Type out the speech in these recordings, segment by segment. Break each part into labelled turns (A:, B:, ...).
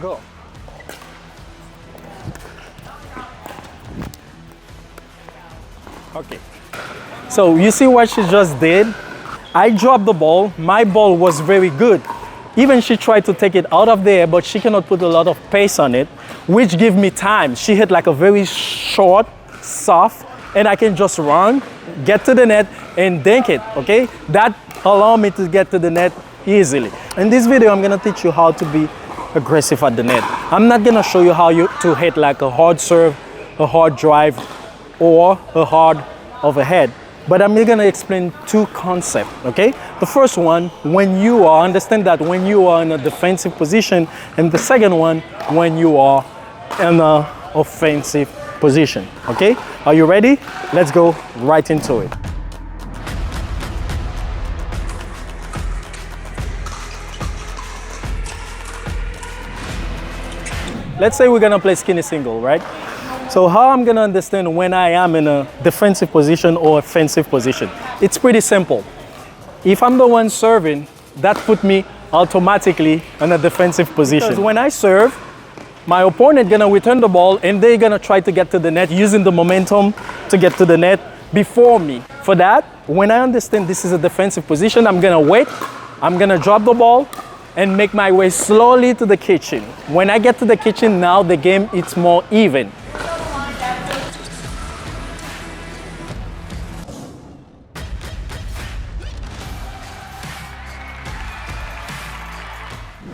A: Go. Okay. So you see what she just did? I dropped the ball. My ball was very good. Even she tried to take it out of the air, but she cannot put a lot of pace on it, which give me time. She hit like a very short, soft, and I can just run, get to the net, and dink it, okay? That allow me to get to the net easily. In this video, I'm gonna teach you how to be aggressive at the net. I'm not gonna show you how to hit like a hard serve, a hard drive, or a hard overhead. But I'm gonna explain two concepts, okay? The first one, understand that when you are in a defensive position, and the second one, when you are in an offensive position, okay? Are you ready? Let's go right into it. Let's say we're gonna play skinny single, right? So how I'm gonna understand when I am in a defensive position or offensive position? It's pretty simple. If I'm the one serving, that put me automatically in a defensive position. Because when I serve, my opponent gonna return the ball and they're gonna try to get to the net using the momentum to get to the net before me. For that, when I understand this is a defensive position, I'm gonna wait, I'm gonna drop the ball and make my way slowly to the kitchen. When I get to the kitchen, now the game it's more even.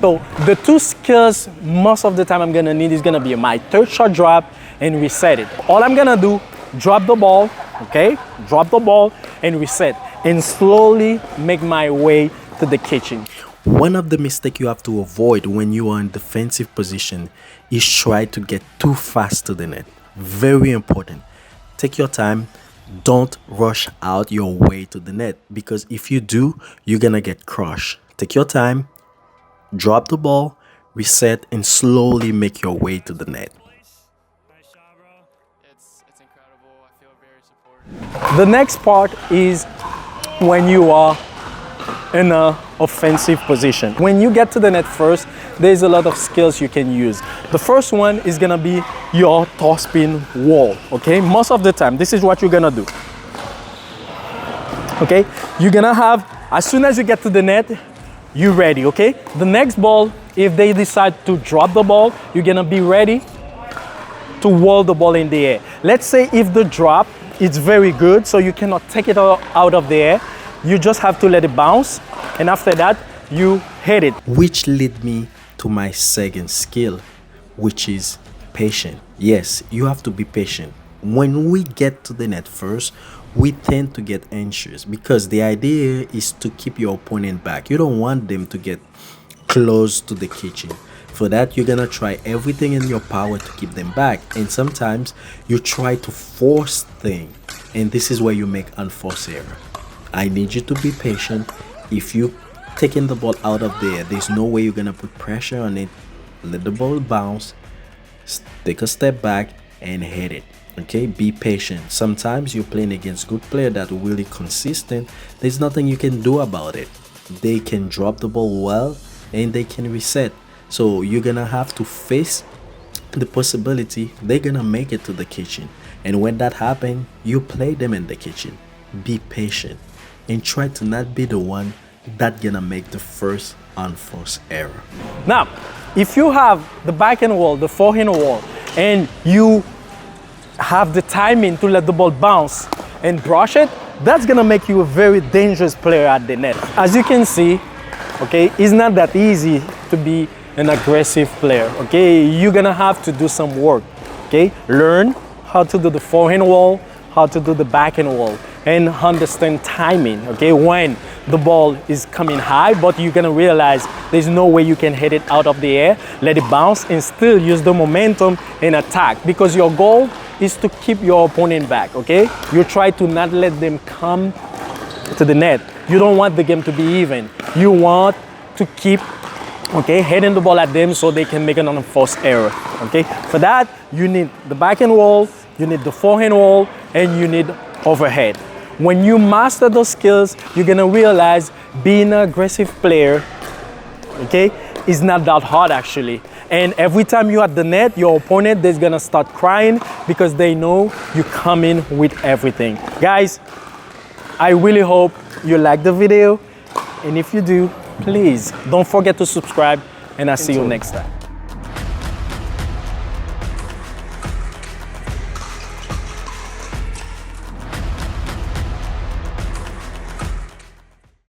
A: So the two skills most of the time I'm gonna need is gonna be my third shot drop and reset it. All I'm gonna do, drop the ball, okay? Drop the ball and reset and slowly make my way to the kitchen.
B: One of the mistakes you have to avoid when you are in defensive position is try to get too fast to the net. Very important. Take your time. Don't rush out your way to the net, because if you do, you're gonna get crushed. Take your time. Drop the ball, reset, and slowly make your way to the net.
C: Nice shot, bro. It's incredible. I feel very supported.
A: The next part is when you are in an offensive position. When you get to the net first, there's a lot of skills you can use. The first one is gonna be your toss spin wall, okay? Most of the time, this is what you're gonna do. Okay, you're gonna have, as soon as you get to the net, you're ready, okay? The next ball, if they decide to drop the ball, you're gonna be ready to wall the ball in the air. Let's say if the drop is very good, so you cannot take it out of the air, you just have to let it bounce, and after that, you hit it.
B: Which lead me to my second skill, which is patient. Yes, you have to be patient. When we get to the net first, we tend to get anxious because the idea is to keep your opponent back. You don't want them to get close to the kitchen. For that, you're gonna try everything in your power to keep them back, and sometimes you try to force things, and this is where you make unforced error. I need you to be patient. If you taking the ball out of there, there's no way you're gonna put pressure on it. Let the ball bounce, take a step back and hit it. Okay, be patient. Sometimes you're playing against good players that are really consistent. There's nothing you can do about it. They can drop the ball well and they can reset. So you're gonna have to face the possibility they're gonna make it to the kitchen. And when that happens, you play them in the kitchen. Be patient and try to not be the one that gonna make the first unforced error.
A: Now, if you have the backhand wall, the forehand wall, and you have the timing to let the ball bounce and brush it, that's gonna make you a very dangerous player at the net. As you can see, okay, it's not that easy to be an aggressive player, okay? You're gonna have to do some work, okay? Learn how to do the forehand wall, how to do the backhand wall, and understand timing, okay? When the ball is coming high, but you're gonna realize there's no way you can hit it out of the air, let it bounce, and still use the momentum and attack, because your goal is to keep your opponent back, okay? You try to not let them come to the net. You don't want the game to be even. You want to keep, okay, hitting the ball at them so they can make an unforced error, okay? For that, you need the backhand wall, you need the forehand wall, and you need overhead. When you master those skills, you're gonna realize being an aggressive player, okay, is not that hard actually. And every time you're at the net, your opponent is gonna start crying because they know you come in with everything. Guys, I really hope you like the video. And if you do, please don't forget to subscribe, and I'll see you next time.